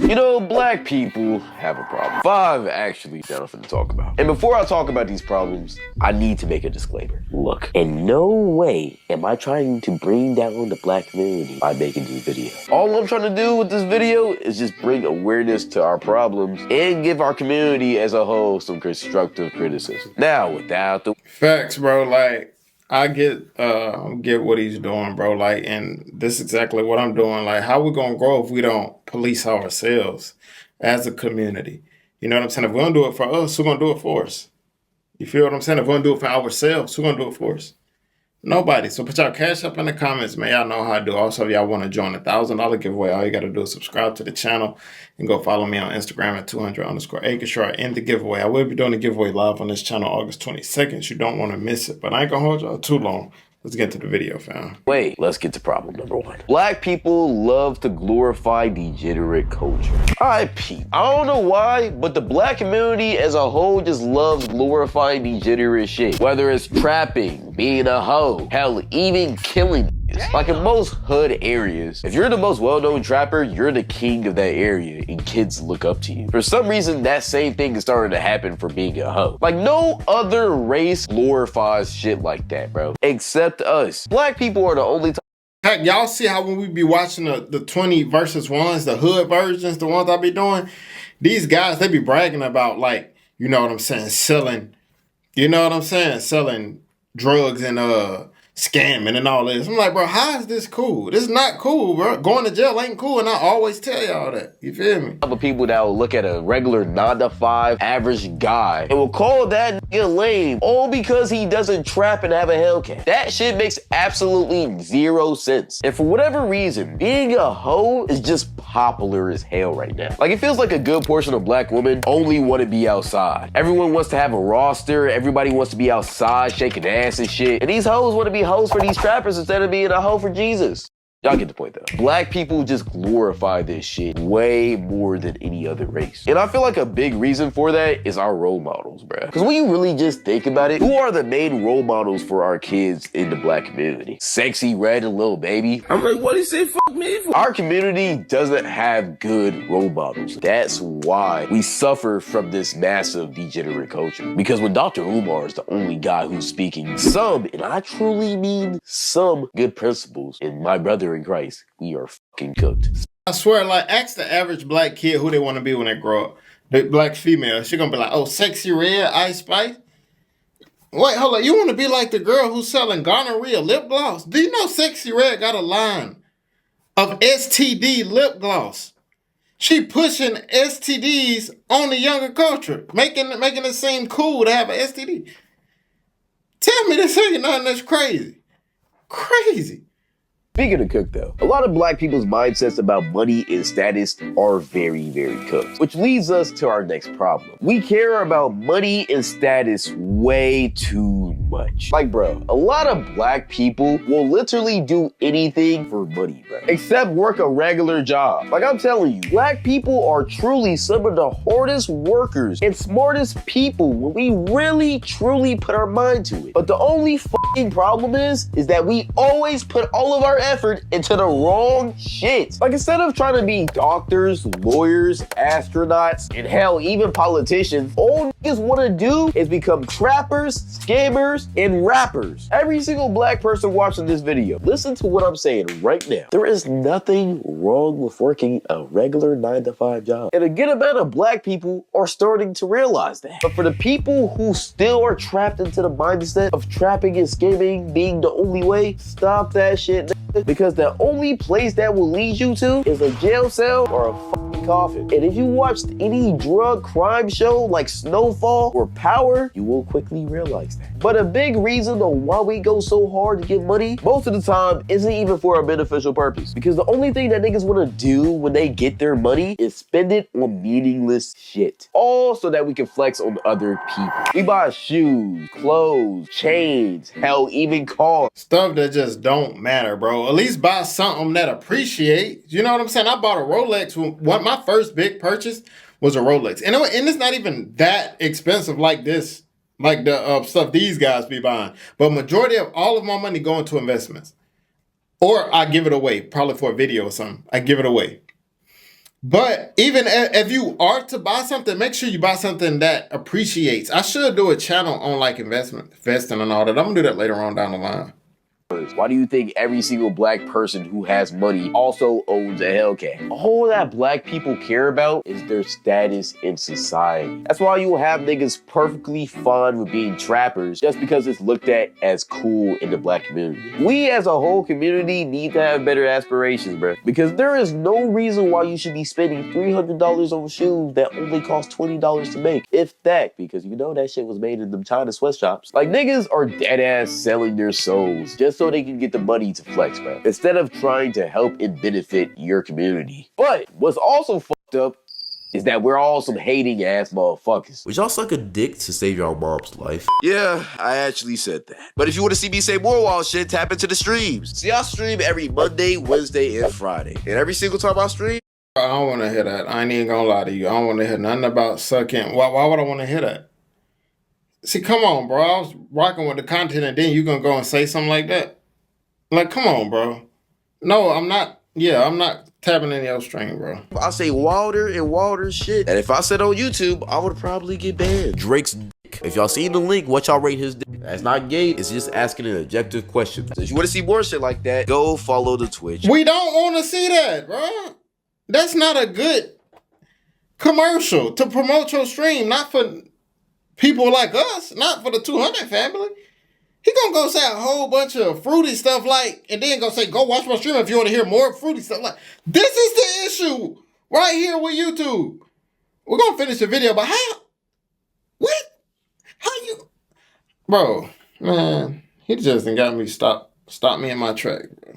You know, black people have a problem. 5 actually that I'm finna talk about. And before I talk about these problems, I need to make a disclaimer. Look, in no way am I trying to bring down the black community by making this video. All I'm trying to do with this video is just bring awareness to our problems and give our community as a whole some constructive criticism. Now, without the facts, bro, like I get what he's doing, bro. Like, and this is exactly what I'm doing. Like, how we gonna grow if we don't police ourselves as a community? You know what I'm saying? If we're gonna do it for us, who's gonna do it for us? You feel what I'm saying? If we're gonna do it for ourselves, who's gonna do it for us? Nobody. So put y'all cash up in the comments, man. Y'all know how to do. Also, if y'all want to join the $1,000 giveaway, all you got to do is subscribe to the channel and go follow me on Instagram at 200_acres. In the giveaway. I will be doing the giveaway live on this channel August 22nd. So you don't want to miss it. But I ain't going to hold y'all too long. Let's get to the video, fam. Wait, let's get to problem number 1. Black people love to glorify degenerate culture. Alright, Pete. I don't know why, but the black community as a whole just loves glorifying degenerate shit. Whether it's trapping, being a hoe, hell, even killing. Like in most hood areas, if you're the most well-known trapper, you're the king of that area and kids look up to you. For some reason, that same thing is starting to happen for being a hoe. Like no other race glorifies shit like that, bro. Except us. Black people are the only Heck, y'all see how when we be watching the 20 versus ones, the hood versions, the ones I be doing, these guys, they be bragging about like, you know what I'm saying, selling drugs and scamming and all this. I'm like, bro, how is this cool? This is not cool, bro. Going to jail ain't cool, and I always tell y'all that. You feel me? Other people that will look at a regular 9-to-5 average guy and will call that nigga lame, all because he doesn't trap and have a Hellcat. That shit makes absolutely 0 sense. And for whatever reason, being a hoe is just popular as hell right now. Like it feels like a good portion of black women only want to be outside. Everyone wants to have a roster. Everybody wants to be outside shaking ass and shit. And these hoes want to be hoes for these trappers instead of being a hoe for Jesus. Y'all get the point though. Black people just glorify this shit way more than any other race. And I feel like a big reason for that is our role models, bruh. Because when you really just think about it, who are the main role models for our kids in the black community? Sexy Red and Lil Baby. I'm like, what he say fuck me for? Our community doesn't have good role models. That's why we suffer from this massive degenerate culture. Because when Dr. Umar is the only guy who's speaking some, and I truly mean some, good principles, and my brother in Christ, we are fucking cooked. I swear, like, ask the average black kid who they want to be when they grow up. The black female, she gonna be like, oh, Sexy Red, Ice Spice? Wait, hold on, you want to be like the girl who's selling gonorrhea lip gloss? Do you know Sexy Red got a line of STD lip gloss? She pushing STDs on the younger culture, making it seem cool to have an STD. Tell me this ain't nothing that's crazy. Crazy. Speaking of cooked though, a lot of black people's mindsets about money and status are very, very cooked. Which leads us to our next problem. We care about money and status way too much. Like bro, a lot of black people will literally do anything for money, bro. Except work a regular job. Like I'm telling you, black people are truly some of the hardest workers and smartest people when we really truly put our mind to it. But the only fucking problem is that we always put all of our effort into the wrong shit. Like instead of trying to be doctors, lawyers, astronauts, and hell, even politicians, all niggas want to do is become trappers, scammers, and rappers. Every single black person watching this video, listen to what I'm saying right now. There is nothing wrong with working a regular 9-to-5 job. And a good amount of black people are starting to realize that. But for the people who still are trapped into the mindset of trapping and scamming being the only way, stop that shit. Because the only place that will lead you to is a jail cell or a fucking coffin. And if you watched any drug crime show like Snowfall or Power, you will quickly realize that. But a big reason on why we go so hard to get money, most of the time, isn't even for a beneficial purpose. Because the only thing that niggas want to do when they get their money is spend it on meaningless shit. All so that we can flex on other people. We buy shoes, clothes, chains, hell, even cars. Stuff that just don't matter, bro. At least buy something that appreciates. You know what I'm saying? I bought a Rolex. My first big purchase was a Rolex. And it's not even that expensive like this, like the stuff these guys be buying. But majority of all of my money go into investments. Or I give it away, probably for a video or something. I give it away. But even if you are to buy something, make sure you buy something that appreciates. I should do a channel on like investing and all that. I'm gonna do that later on down the line. Why do you think every single black person who has money also owns a Hellcat? All that black people care about is their status in society. That's why you have niggas perfectly fine with being trappers just because it's looked at as cool in the black community. We as a whole community need to have better aspirations, bro. Because there is no reason why you should be spending $300 on shoes that only cost $20 to make. If that, because you know that shit was made in them China sweatshops. Like niggas are dead ass selling their souls just so they can get the money to flex, bro, instead of trying to help and benefit your community. But what's also fucked up is that we're all some hating ass motherfuckers. Would y'all suck a dick to save y'all mom's life? Yeah, I actually said that. But if you want to see me say more wild shit, tap into the streams. See, I stream every Monday, Wednesday, and Friday. And every single time I stream, I don't want to hear that. I ain't even gonna lie to you. I don't want to hear nothing about sucking. Why would I want to hear that? See, come on, bro. I was rocking with the content, and then you gonna go and say something like that? Like, come on, bro. No, I'm not. Yeah, I'm not tapping in your string, bro. I say wilder and wilder shit. And if I said on YouTube, I would probably get banned. Drake's dick. If y'all seen the link, what y'all rate his dick? That's not gay. It's just asking an objective question. So if you want to see more shit like that, go follow the Twitch. We don't want to see that, bro. That's not a good commercial to promote your stream. Not for people like us. Not for the 200 family. He gonna go say a whole bunch of fruity stuff like, and then go say, go watch my stream if you want to hear more fruity stuff. Like, this is the issue right here with YouTube. We're gonna finish the video, but how? What? How you? Bro, man, he just done got me stop me in my track, bro.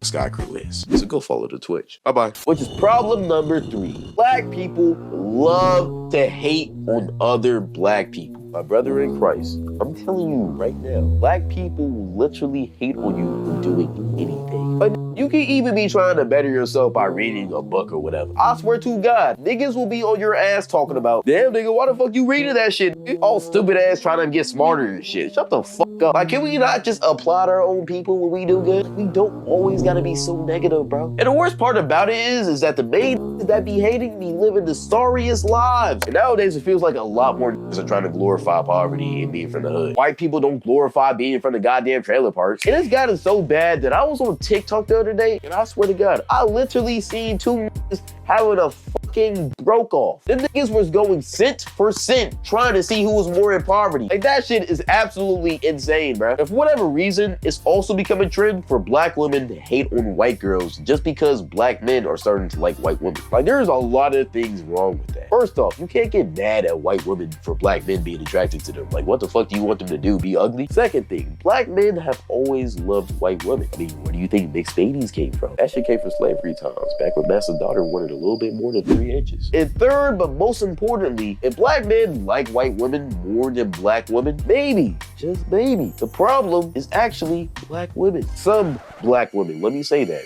Sky Crew is. So go follow the Twitch. Bye-bye. Which is problem number 3. Black people love to hate on other black people. My brother in Christ, I'm telling you right now, black people will literally hate on you for doing anything. But you can even be trying to better yourself by reading a book or whatever. I swear to God, niggas will be on your ass talking about, damn nigga, why the fuck you reading that shit? All stupid ass trying to get smarter and shit. Shut the fuck up. Like, can we not just applaud our own people when we do good? We don't always gotta be so negative, bro. And the worst part about it is that the main that be hating me living the sorriest lives. And nowadays it feels like a lot more niggas are trying to glorify poverty and being from the hood. White people don't glorify being from the goddamn trailer parks. And it's gotten so bad that I was on TikTok the other day, and I swear to God, I literally seen 2 niggas having a fucking broke off. Them niggas was going cent for cent trying to see who was more in poverty. Like, that shit is absolutely insane, bro. And for whatever reason, it's also become a trend for black women to hate on white girls just because black men are starting to like white women. Like, there's a lot of things wrong with that. First off, you can't get mad at white women for black men being attracted to them. Like, what the fuck do you want them to do? Be ugly? Second thing, black men have always loved white women. I mean, where do you think mixed babies came from? That shit came from slavery times, back when Master's daughter wanted a little bit more than 3 inches. And third, but most importantly, if black men like white women more than black women, maybe, just maybe, the problem is actually black women. Some black women, let me say that.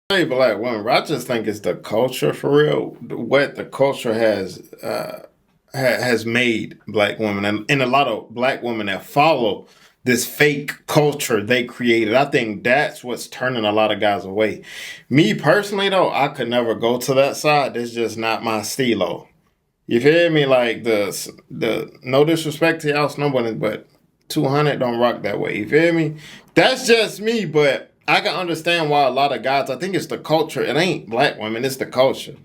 Hey, black women, bro, I just think it's the culture for real. What the culture has made black women, and a lot of black women that follow this fake culture they created. I think that's what's turning a lot of guys away. Me personally, though, I could never go to that side. That's just not my stilo. You feel me? Like, the no disrespect to y'all snowboarding, but 200 don't rock that way. You feel me? That's just me, but I can understand why a lot of guys, I think it's the culture. It ain't black women, it's the culture.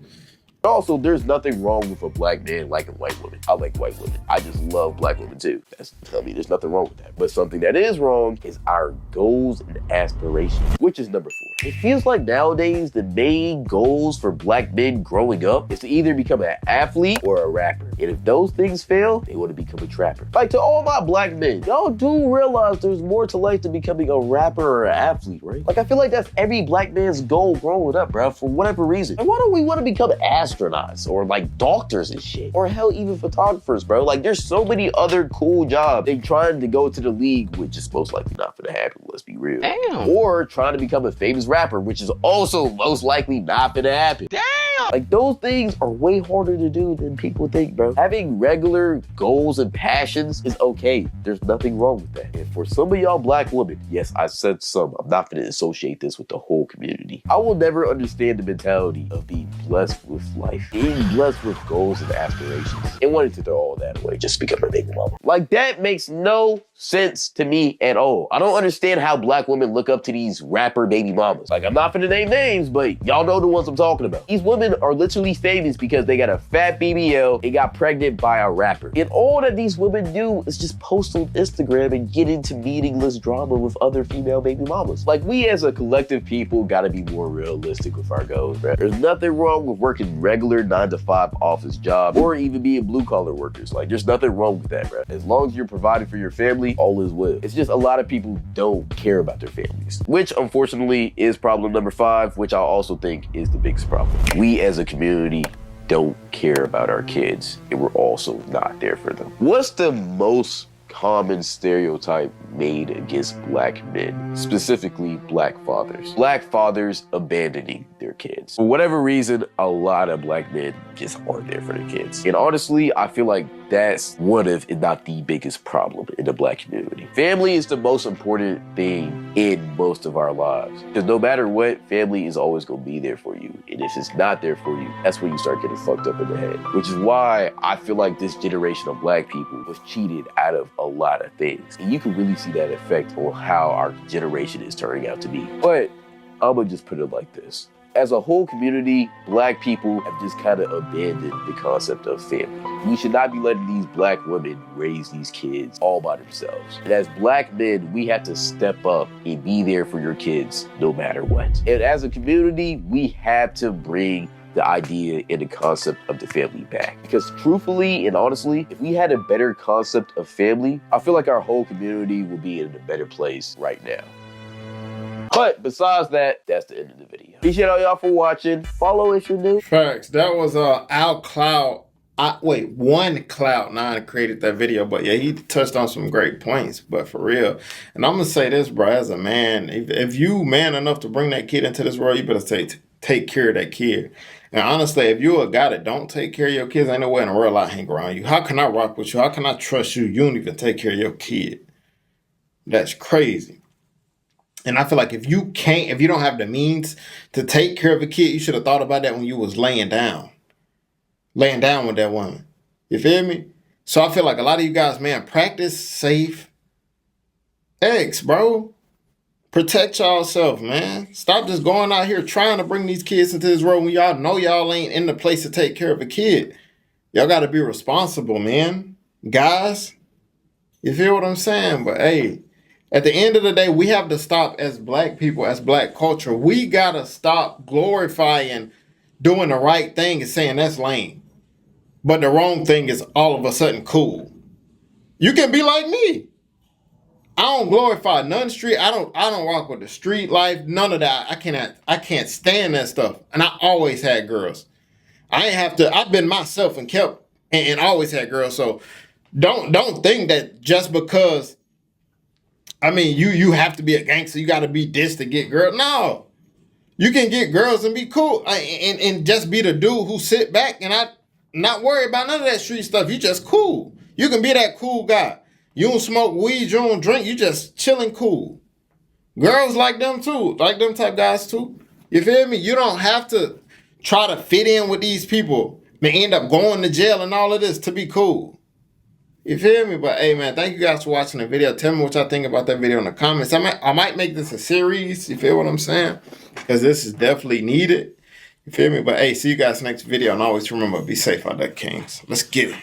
Also, there's nothing wrong with a black man liking white women. I like white women. I just love black women too. There's nothing wrong with that. But something that is wrong is our goals and aspirations, which is number 4. It feels like nowadays the main goals for black men growing up is to either become an athlete or a rapper. And if those things fail, they want to become a trapper. Like, to all my black men, y'all do realize there's more to life than becoming a rapper or an athlete, right? Like, I feel like that's every black man's goal growing up, bro, for whatever reason. And why don't we want to become astronauts or like doctors and shit? Or hell, even photographers, bro. Like, there's so many other cool jobs than trying to go to the league, which is most likely not gonna happen, let's be real. Damn. Or trying to become a famous rapper, which is also most likely not gonna happen. Damn. Like, those things are way harder to do than people think, bro. Having regular goals and passions is okay. There's nothing wrong with that. And for some of y'all black women, yes, I said some. I'm not gonna associate this with the whole community. I will never understand the mentality of being blessed with life, being blessed with goals and aspirations, and wanting to throw all that away just because of a baby mama. Like, that makes no sense to me at all. I don't understand how black women look up to these rapper baby mamas. Like, I'm not finna name names, but y'all know the ones I'm talking about. These women are literally famous because they got a fat BBL and got pregnant by a rapper. And all that these women do is just post on Instagram and get into meaningless drama with other female baby mamas. Like, we as a collective people gotta be more realistic with our goals, bro. There's nothing wrong with working regular 9-to-5 office jobs or even being blue collar workers. Like, there's nothing wrong with that, bro. As long as you're providing for your family, all is well. It's just a lot of people don't care about their families, which unfortunately is problem number 5, which I also think is the biggest problem. We as a community don't care about our kids, and we're also not there for them. What's the most common stereotype made against black men, specifically black fathers? Black fathers abandoning their kids. For whatever reason, a lot of black men just aren't there for their kids. And honestly, I feel like that's one of, if not the biggest problem in the black community. Family is the most important thing in most of our lives. Because no matter what, family is always gonna be there for you. And if it's not there for you, that's when you start getting fucked up in the head. Which is why I feel like this generation of black people was cheated out of a lot of things. And you can really see that effect on how our generation is turning out to be. But I'm gonna just put it like this. As a whole community, black people have just kind of abandoned the concept of family. We should not be letting these black women raise these kids all by themselves. And as black men, we have to step up and be there for your kids no matter what. And as a community, we have to bring the idea and the concept of the family back. Because truthfully and honestly, if we had a better concept of family, I feel like our whole community would be in a better place right now. But besides that, that's the end of the video. Appreciate all y'all for watching. Follow if you're new. Facts. That was Al Cloud. One Cloud9 created that video, but yeah, he touched on some great points. But for real, and I'm gonna say this, bro, as a man, if you man enough to bring that kid into this world, you better take care of that kid. And honestly, if you're a guy that don't take care of your kids, ain't no way in the world I hang around you. How can I rock with you? How can I trust you? You don't even take care of your kid. That's crazy. And I feel like if you don't have the means to take care of a kid, you should have thought about that when you was laying down with that woman. You feel me? So I feel like a lot of you guys, man, practice safe eggs, bro. Protect yourself, man. Stop just going out here trying to bring these kids into this world when y'all know y'all ain't in the place to take care of a kid. Y'all got to be responsible, man. Guys, you feel what I'm saying? But hey, at the end of the day, we have to stop as black people, as black culture. We got to stop glorifying doing the right thing and saying that's lame. But the wrong thing is all of a sudden cool. You can be like me. I don't glorify none street. I don't rock with the street life. None of that. I can't stand that stuff. And I always had girls. I've been myself and kept and always had girls. So don't think that just because you have to be a gangster, you got to be this to get girls. No. You can get girls and be cool and just be the dude who sit back and not worry about none of that street stuff. You just cool. You can be that cool guy. You don't smoke weed, you don't drink, you just chilling cool. Girls like them too, like them type guys too. You feel me? You don't have to try to fit in with these people and end up going to jail and all of this to be cool. You feel me? But hey, man, thank you guys for watching the video. Tell me what y'all think about that video in the comments. I might make this a series. You feel what I'm saying? Because this is definitely needed. You feel me? But hey, see you guys next video. And always remember, be safe out there, kings. Let's get it.